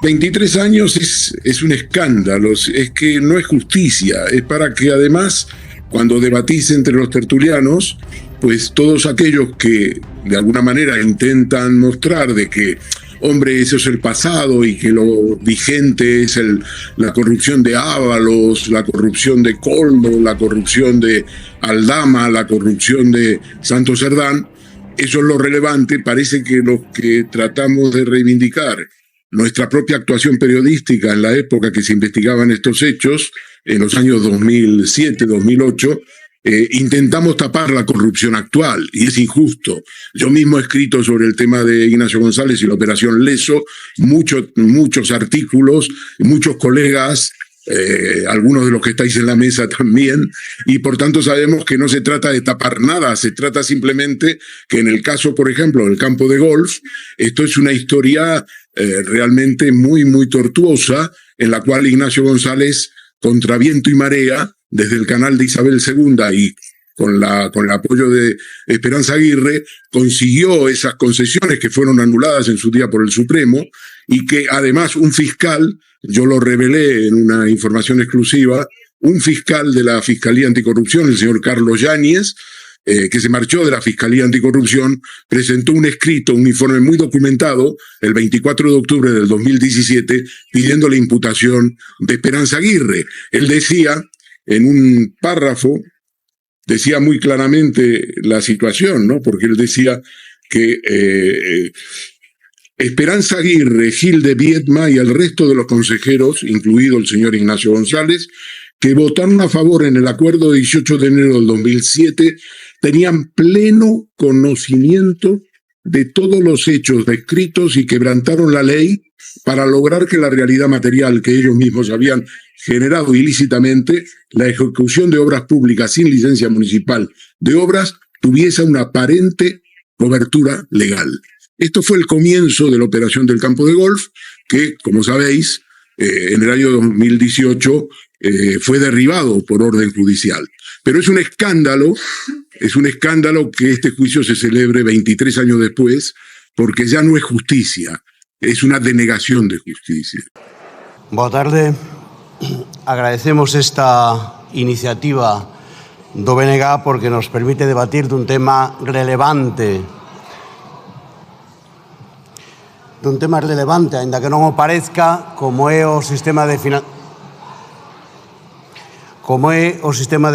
23 años es un escándalo, es que no es justicia, es para que además, cuando debatís entre los tertulianos, pues todos aquellos que de alguna manera intentan mostrar de que, hombre, eso es el pasado y que lo vigente es la corrupción de Ábalos, la corrupción de Coldo, la corrupción de Aldama, la corrupción de Santos Cerdán, eso es lo relevante. Parece que los que tratamos de reivindicar nuestra propia actuación periodística en la época que se investigaban estos hechos, en los años 2007, 2008, intentamos tapar la corrupción actual, y es injusto. Yo mismo he escrito sobre el tema de Ignacio González y la operación Leso, muchos artículos, muchos colegas, algunos de los que estáis en la mesa también, y por tanto sabemos que no se trata de tapar nada, se trata simplemente que en el caso, por ejemplo, del campo de golf, esto es una historia realmente muy, muy tortuosa, en la cual Ignacio González, contra viento y marea, desde el canal de Isabel II y con el apoyo de Esperanza Aguirre, consiguió esas concesiones que fueron anuladas en su día por el Supremo, y que además un fiscal, yo lo revelé en una información exclusiva, un fiscal de la Fiscalía Anticorrupción, el señor Carlos Yáñez, que se marchó de la Fiscalía Anticorrupción, presentó un escrito, un informe muy documentado, el 24 de octubre del 2017, pidiendo la imputación de Esperanza Aguirre. Él decía, en un párrafo, decía muy claramente la situación, ¿no? Porque él decía que Esperanza Aguirre, Gil de Viedma y el resto de los consejeros, incluido el señor Ignacio González, que votaron a favor en el acuerdo de 18 de enero del 2007, tenían pleno conocimiento de todos los hechos descritos y quebrantaron la ley para lograr que la realidad material que ellos mismos habían generado ilícitamente, la ejecución de obras públicas sin licencia municipal de obras, tuviese una aparente cobertura legal. Esto fue el comienzo de la operación del campo de golf, que, como sabéis, en el año 2018 fue derribado por orden judicial. Pero es un escándalo que este juicio se celebre 23 años después, porque ya no es justicia, es una denegación de justicia. Boa tarde. Agradecemos esta iniciativa do BNG porque nos permite debatir dun tema relevante, aínda que non o parezca, como é o sistema de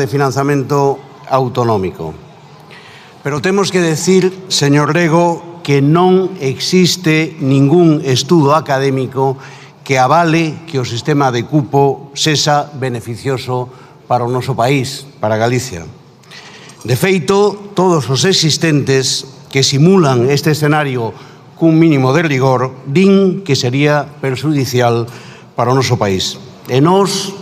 financiamento autonómico. Pero temos que decir, señor Rego, que non existe ningún estudo académico que avale que o sistema de cupo sexa beneficioso para o noso país, para Galicia. De feito, todos os existentes que simulan este escenario cun mínimo de rigor din que sería perxudicial para o noso país. E nós,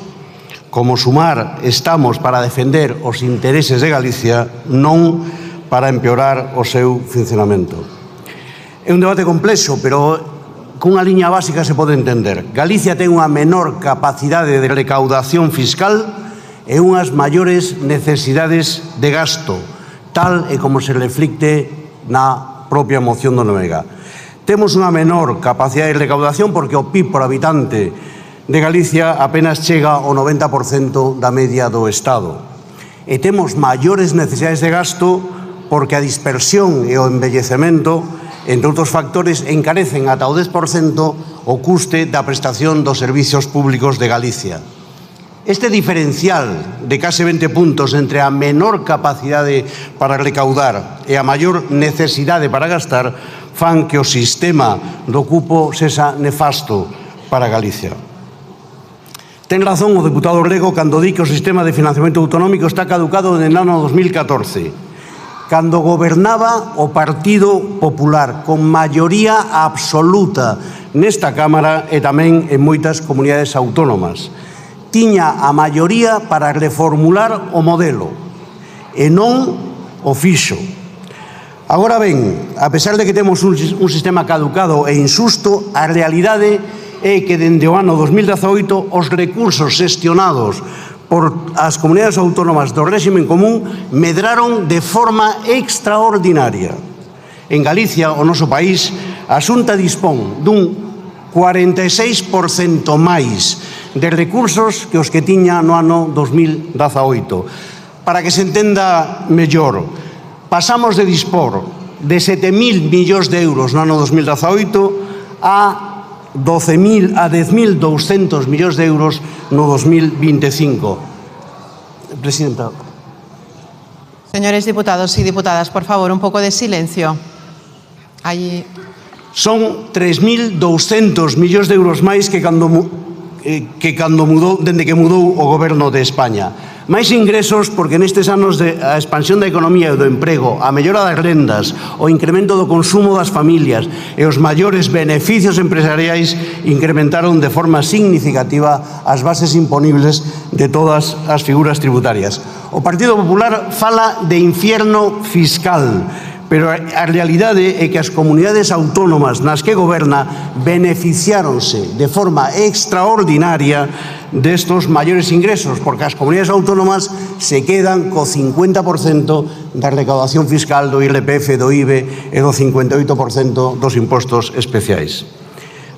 como Sumar, estamos para defender os intereses de Galicia, non para empeorar o seu funcionamento. É un debate complexo, pero cunha liña básica se pode entender. Galicia ten unha menor capacidade de recaudación fiscal e unhas maiores necesidades de gasto, tal e como se reflicte na propia moción do BNG. Temos unha menor capacidade de recaudación porque o PIB por habitante de Galicia apenas chega ao 90% da media do Estado. E temos maiores necesidades de gasto porque a dispersión e o envellecemento, entre outros factores, encarecen ata o 10% o custe da prestación dos servicios públicos de Galicia. Este diferencial de case 20 puntos entre a menor capacidade para recaudar e a maior necesidade para gastar fan que o sistema do cupo sexa nefasto para Galicia. Ten razón o deputado Rego cando di que o sistema de financiamento autonómico está caducado en el ano 2014, cando gobernaba o Partido Popular con maioría absoluta nesta Cámara e tamén en moitas comunidades autónomas. Tiña a maioría para reformular o modelo e non o fixo. Agora ben, a pesar de que temos un sistema caducado e insusto, a realidade é que dende o ano 2018 os recursos xestionados por as comunidades autónomas do réximen común medraron de forma extraordinaria. En Galicia, o noso país, a Xunta dispón dun 46% máis de recursos que os que tiña no ano 2018. Para que se entenda mellor, pasamos de dispor de 7.000 millóns de euros no ano 2018 a 10.200 millóns de euros no 2025. Presidenta. Señores diputados y diputadas, por favor, un poco de silencio. Allí. Son 3.200 millóns de euros máis que cando mudou, dende que mudou o goberno de España. Máis ingresos porque nestes anos de a expansión da economía e do emprego, a mellora das rendas, o incremento do consumo das familias e os maiores beneficios empresariais incrementaron de forma significativa as bases imponibles de todas as figuras tributarias. O Partido Popular fala de infierno fiscal, pero a realidade é que as comunidades autónomas nas que goberna beneficiáronse de forma extraordinaria destos maiores ingresos, porque as comunidades autónomas se quedan co 50% da recaudación fiscal do IRPF, do IBE e do 58% dos impostos especiais.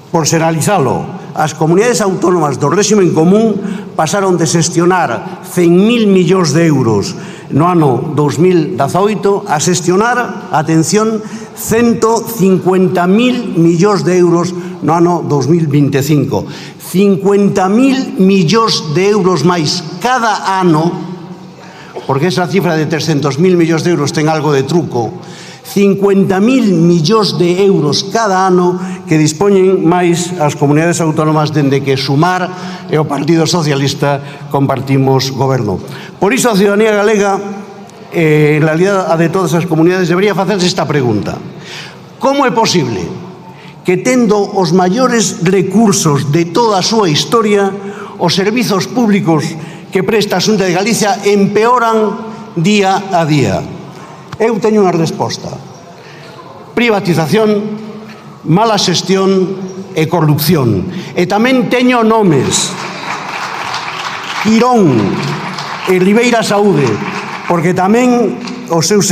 Por xeralizalo, as comunidades autónomas do réximen común pasaron de xestionar 100.000 millóns de euros no ano 2018 a xestionar, atención, 150.000 millóns de euros no ano 2025. 50.000 millóns de euros máis cada ano, porque esa cifra de 300.000 millóns de euros ten algo de truco. 50.000 millóns de euros cada ano que dispoñen máis as comunidades autónomas dende que Sumar e o Partido Socialista compartimos goberno. Por iso a ciudadanía galega, en realidad a de todas as comunidades, debería facerse esta pregunta: como é posible que tendo os maiores recursos de toda a súa historia, os servizos públicos que presta a Xunta de Galicia empeoran día a día? Eu teño unha resposta: privatización, mala xestión e corrupción. E tamén teño nomes: Quirón e Ribeira Saúde, porque tamén os seus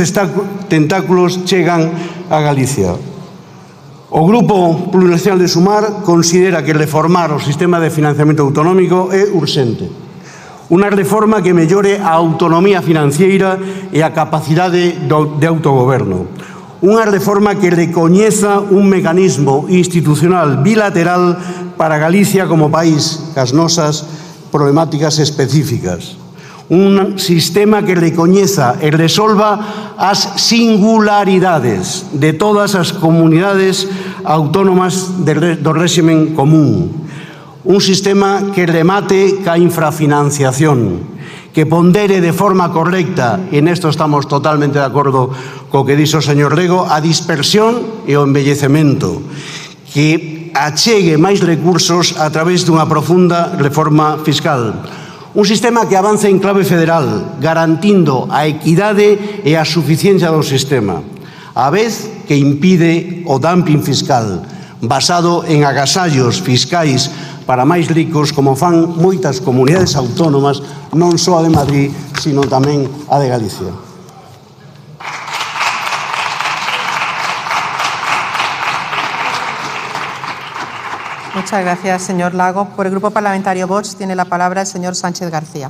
tentáculos chegan a Galicia. O Grupo Plurinacional de Sumar considera que reformar o sistema de financiamento autonómico é urxente. Unha reforma que mellore a autonomía financiera e a capacidade de autogoberno. Unha reforma que recoñeza un mecanismo institucional bilateral para Galicia como país, cas nosas problemáticas específicas. Un sistema que recoñeza e resolva as singularidades de todas as comunidades autónomas do réximen común. Un sistema que remate ca infrafinanciación, que pondere de forma correcta, e nesto estamos totalmente de acordo co que dixo o señor Rego, a dispersión e o envellecemento, que achegue máis recursos a través dunha profunda reforma fiscal. Un sistema que avance en clave federal, garantindo a equidade e a suficiencia do sistema, a vez que impide o dumping fiscal, basado en agasallos fiscais para máis ricos, como fan moitas comunidades autónomas, non só a de Madrid, sino tamén a de Galicia. Muchas gracias, señor Lago. Por el Grupo Parlamentario Vox tiene la palabra el señor Sánchez García.